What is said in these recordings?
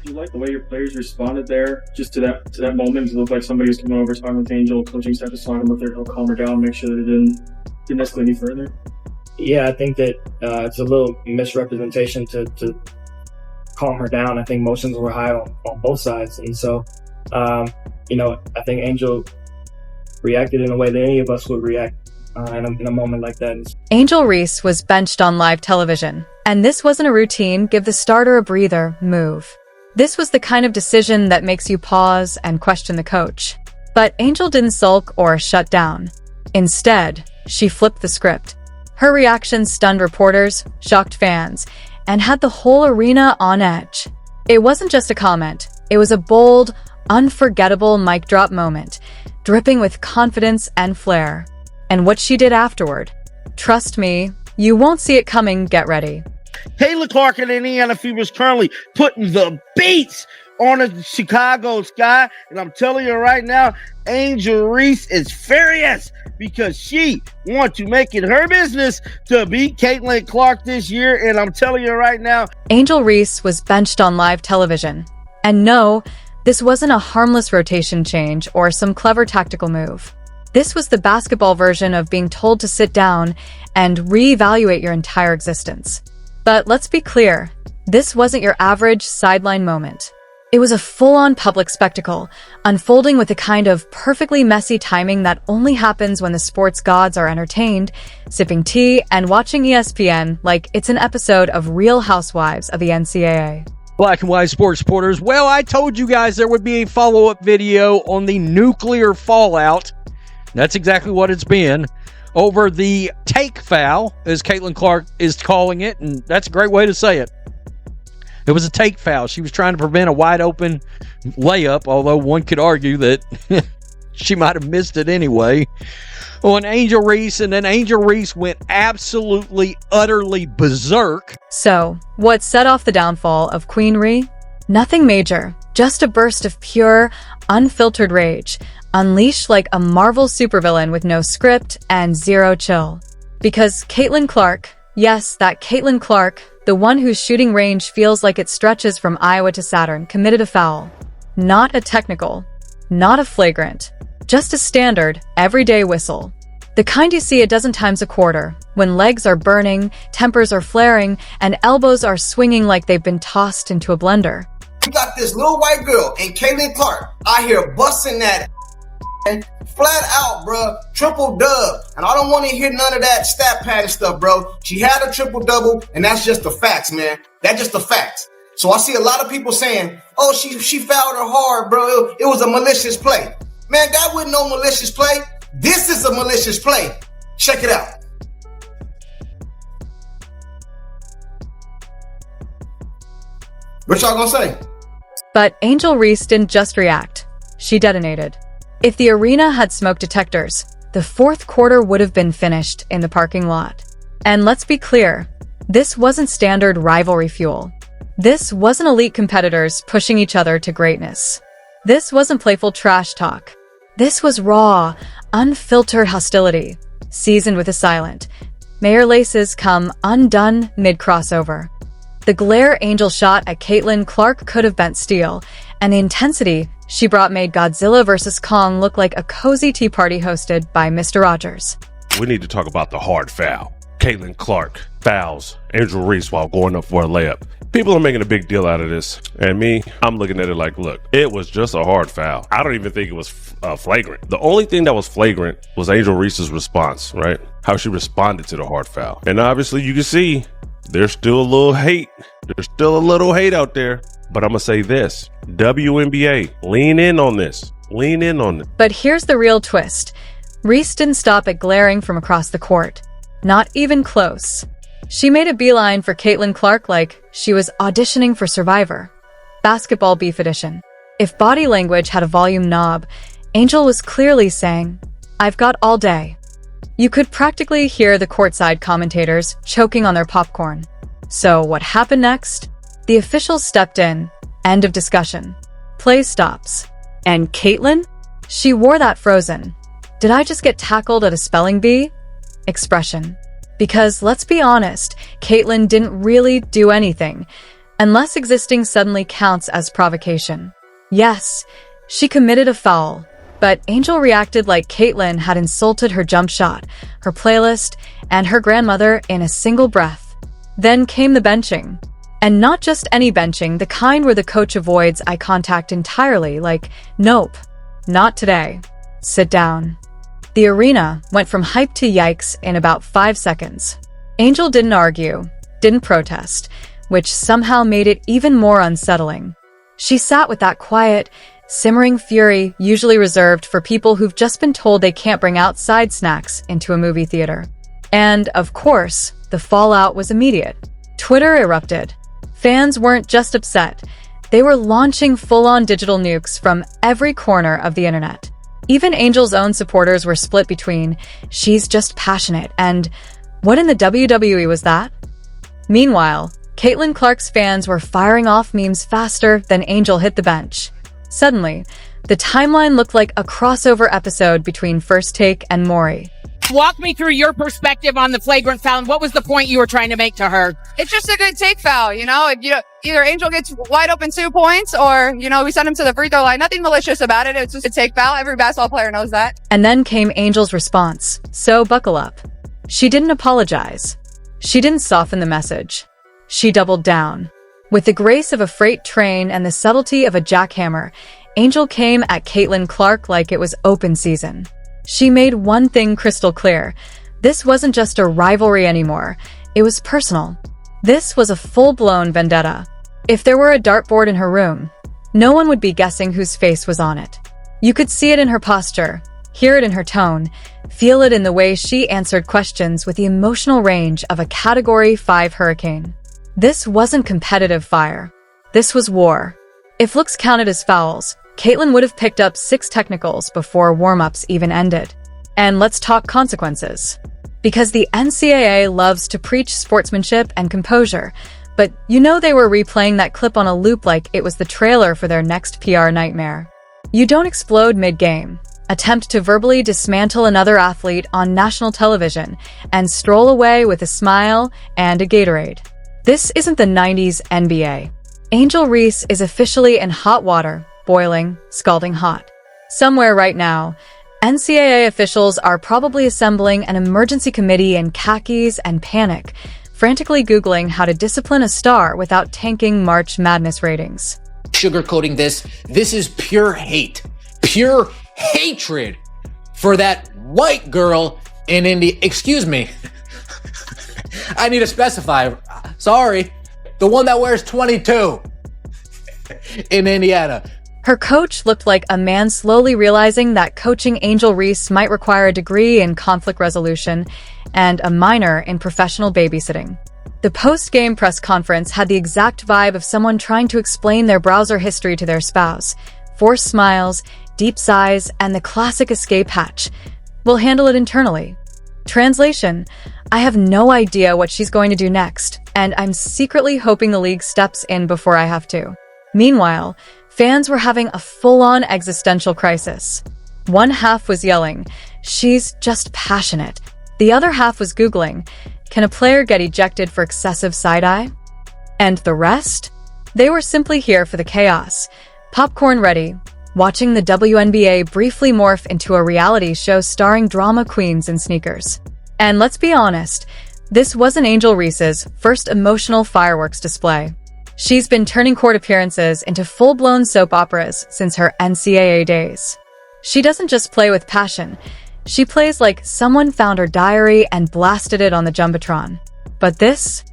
Did you like the way your players responded there, just to that moment? It looked like somebody was coming over, talking with Angel, coaching staff was talking with her, help calm her down, make sure that it didn't escalate any further. Yeah, I think that it's a little misrepresentation to calm her down. I think emotions were high on both sides, and so I think Angel reacted in a way that any of us would react in a moment like that. Angel Reese was benched on live television, and this wasn't a routine give the starter a breather move. This was the kind of decision that makes you pause and question the coach. But Angel didn't sulk or shut down. Instead, she flipped the script. Her reaction stunned reporters, shocked fans, and had the whole arena on edge. It wasn't just a comment. It was a bold, unforgettable mic drop moment, dripping with confidence and flair. And what she did afterward, trust me, you won't see it coming. Get ready. Caitlin Clark and Indiana Fever is currently putting the beats on the Chicago sky. And I'm telling you right now, Angel Reese is furious because she wants to make it her business to beat Caitlin Clark this year. And I'm telling you right now, Angel Reese was benched on live television. And no, this wasn't a harmless rotation change or some clever tactical move. This was the basketball version of being told to sit down and reevaluate your entire existence. But let's be clear, this wasn't your average sideline moment. It was a full-on public spectacle, unfolding with the kind of perfectly messy timing that only happens when the sports gods are entertained, sipping tea, and watching ESPN like it's an episode of Real Housewives of the NCAA. Black and White Sports supporters, well, I told you guys there would be a follow-up video on the nuclear fallout. That's exactly what it's been. Over the take foul, as Caitlin Clark is calling it, and that's a great way to say it. It was a take foul. She was trying to prevent a wide-open layup, although one could argue that she might have missed it anyway, on Angel Reese, and then Angel Reese went absolutely, utterly berserk. So, what set off the downfall of Queen Ree? Nothing major, just a burst of pure, unfiltered rage, unleashed like a Marvel supervillain with no script and zero chill. Because Caitlin Clark, yes, that Caitlin Clark, the one whose shooting range feels like it stretches from Iowa to Saturn, committed a foul. Not a technical, not a flagrant, just a standard, everyday whistle. The kind you see a dozen times a quarter, when legs are burning, tempers are flaring, and elbows are swinging like they've been tossed into a blender. You got this little white girl and Caitlin Clark out here busting that flat out, bro, triple dub. And I don't want to hear none of that stat padding stuff, bro. She had a triple double, and that's just the facts, man. That's just the facts. So I see a lot of people saying, "Oh, she fouled her hard, bro. It was a malicious play." Man, that wasn't no malicious play. This is a malicious play. Check it out. What y'all gonna say? But Angel Reese didn't just react. She detonated. If the arena had smoke detectors, the fourth quarter would have been finished in the parking lot. And let's be clear, this wasn't standard rivalry fuel. This wasn't elite competitors pushing each other to greatness. This wasn't playful trash talk. This was raw, unfiltered hostility, seasoned with a silent, "May your laces come undone" mid-crossover. The glare Angel shot at Caitlin Clark could have bent steel, and the intensity she brought made Godzilla vs. Kong look like a cozy tea party hosted by Mr. Rogers. We need to talk about the hard foul. Caitlin Clark fouls Angel Reese while going up for a layup. People are making a big deal out of this, and me, I'm looking at it like, look, it was just a hard foul. I don't even think it was flagrant. The only thing that was flagrant was Angel Reese's response, right? How she responded to the hard foul. And obviously you can see there's still a little hate. There's still a little hate out there. But I'm going to say this, WNBA, lean in on this. Lean in on it. But here's the real twist. Reese didn't stop at glaring from across the court. Not even close. She made a beeline for Caitlin Clark like she was auditioning for Survivor. Basketball Beef Edition. If body language had a volume knob, Angel was clearly saying, "I've got all day." You could practically hear the courtside commentators choking on their popcorn. So what happened next? The officials stepped in. End of discussion. Play stops. And Caitlin? She wore that frozen, "Did I just get tackled at a spelling bee?" expression. Because let's be honest, Caitlin didn't really do anything. unless existing suddenly counts as provocation. Yes, she committed a foul, but Angel reacted like Caitlyn had insulted her jump shot, her playlist, and her grandmother in a single breath. Then came the benching. And not just any benching, the kind where the coach avoids eye contact entirely, like, nope, not today. Sit down. The arena went from hype to yikes in about 5 seconds. Angel didn't argue, didn't protest, which somehow made it even more unsettling. She sat with that quiet, simmering fury usually reserved for people who've just been told they can't bring outside snacks into a movie theater. And, of course, the fallout was immediate. Twitter erupted. Fans weren't just upset. They were launching full-on digital nukes from every corner of the internet. Even Angel's own supporters were split between, she's just passionate, and what in the WWE was that? Meanwhile, Caitlin Clark's fans were firing off memes faster than Angel hit the bench. Suddenly, the timeline looked like a crossover episode between First Take and Maury. Walk me through your perspective on the flagrant foul and what was the point you were trying to make to her? It's just a good take foul, you know? Either Angel gets wide open 2 points or, we send him to the free throw line. Nothing malicious about it. It's just a take foul. Every basketball player knows that. And then came Angel's response. So buckle up. She didn't apologize. She didn't soften the message. She doubled down. With the grace of a freight train and the subtlety of a jackhammer, Angel came at Caitlin Clark like it was open season. She made one thing crystal clear. This wasn't just a rivalry anymore. It was personal. This was a full-blown vendetta. If there were a dartboard in her room, no one would be guessing whose face was on it. You could see it in her posture, hear it in her tone, feel it in the way she answered questions with the emotional range of a Category 5 hurricane. This wasn't competitive fire. This was war. If looks counted as fouls, Caitlin would have picked up 6 technicals before warm-ups even ended. And let's talk consequences. Because the NCAA loves to preach sportsmanship and composure, but they were replaying that clip on a loop like it was the trailer for their next PR nightmare. You don't explode mid-game, attempt to verbally dismantle another athlete on national television, and stroll away with a smile and a Gatorade. This isn't the 90s NBA. Angel Reese is officially in hot water, boiling, scalding hot. Somewhere right now, NCAA officials are probably assembling an emergency committee in khakis and panic, frantically Googling how to discipline a star without tanking March Madness ratings. Sugarcoating this is pure hate. Pure hatred for that white girl in India. Excuse me. I need to specify. Sorry. The one that wears 22 in Indiana. Her coach looked like a man slowly realizing that coaching Angel Reese might require a degree in conflict resolution and a minor in professional babysitting. The post-game press conference had the exact vibe of someone trying to explain their browser history to their spouse. Forced smiles, deep sighs, and the classic escape hatch. We'll handle it internally. Translation: I have no idea what she's going to do next, and I'm secretly hoping the league steps in before I have to. Meanwhile, fans were having a full-on existential crisis. One half was yelling, "She's just passionate." The other half was Googling, "Can a player get ejected for excessive side-eye?" And the rest? They were simply here for the chaos, popcorn ready, watching the WNBA briefly morph into a reality show starring drama queens in sneakers. And let's be honest, this wasn't Angel Reese's first emotional fireworks display. She's been turning court appearances into full-blown soap operas since her NCAA days. She doesn't just play with passion. She plays like someone found her diary and blasted it on the Jumbotron. But this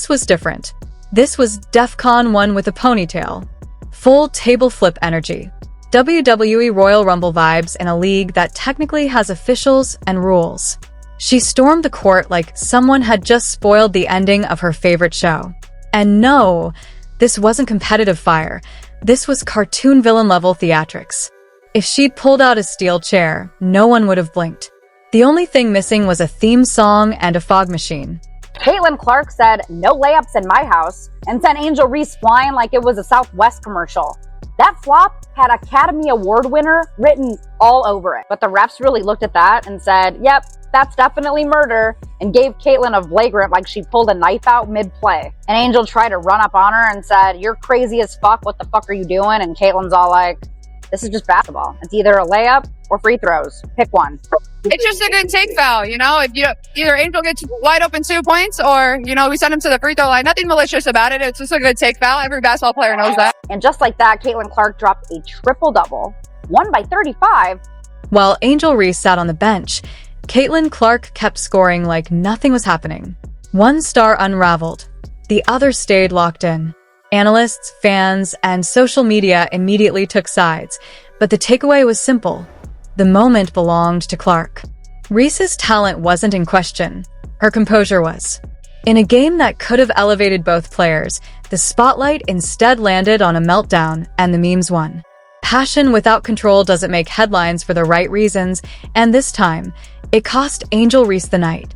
was different. This was DEFCON 1 with a ponytail. Full table flip energy. WWE Royal Rumble vibes in a league that technically has officials and rules. She stormed the court like someone had just spoiled the ending of her favorite show. And no, this wasn't competitive fire. This was cartoon villain-level theatrics. If she'd pulled out a steel chair, no one would have blinked. The only thing missing was a theme song and a fog machine. Caitlin Clark said, "No layups in my house," and sent Angel Reese flying like it was a Southwest commercial. That flop had Academy Award winner written all over it. But the refs really looked at that and said, "Yep, That's definitely murder, and gave Caitlyn a flagrant like she pulled a knife out mid-play. And Angel tried to run up on her and said, "You're crazy as fuck, what the fuck are you doing?" And Caitlyn's all like, "This is just basketball. It's either a layup or free throws. Pick one." It's just a good take foul, you know? If either Angel gets wide open 2 points or, we send him to the free throw line. Nothing malicious about it. It's just a good take foul. Every basketball player knows that. And just like that, Caitlyn Clark dropped a triple-double, won by 35. While Angel Reese sat on the bench, Caitlin Clark kept scoring like nothing was happening. One star unraveled. The other stayed locked in. Analysts, fans, and social media immediately took sides, but the takeaway was simple. The moment belonged to Clark. Reese's talent wasn't in question. Her composure was. In a game that could have elevated both players, the spotlight instead landed on a meltdown, and the memes won. Passion without control doesn't make headlines for the right reasons, and this time, it cost Angel Reese the night.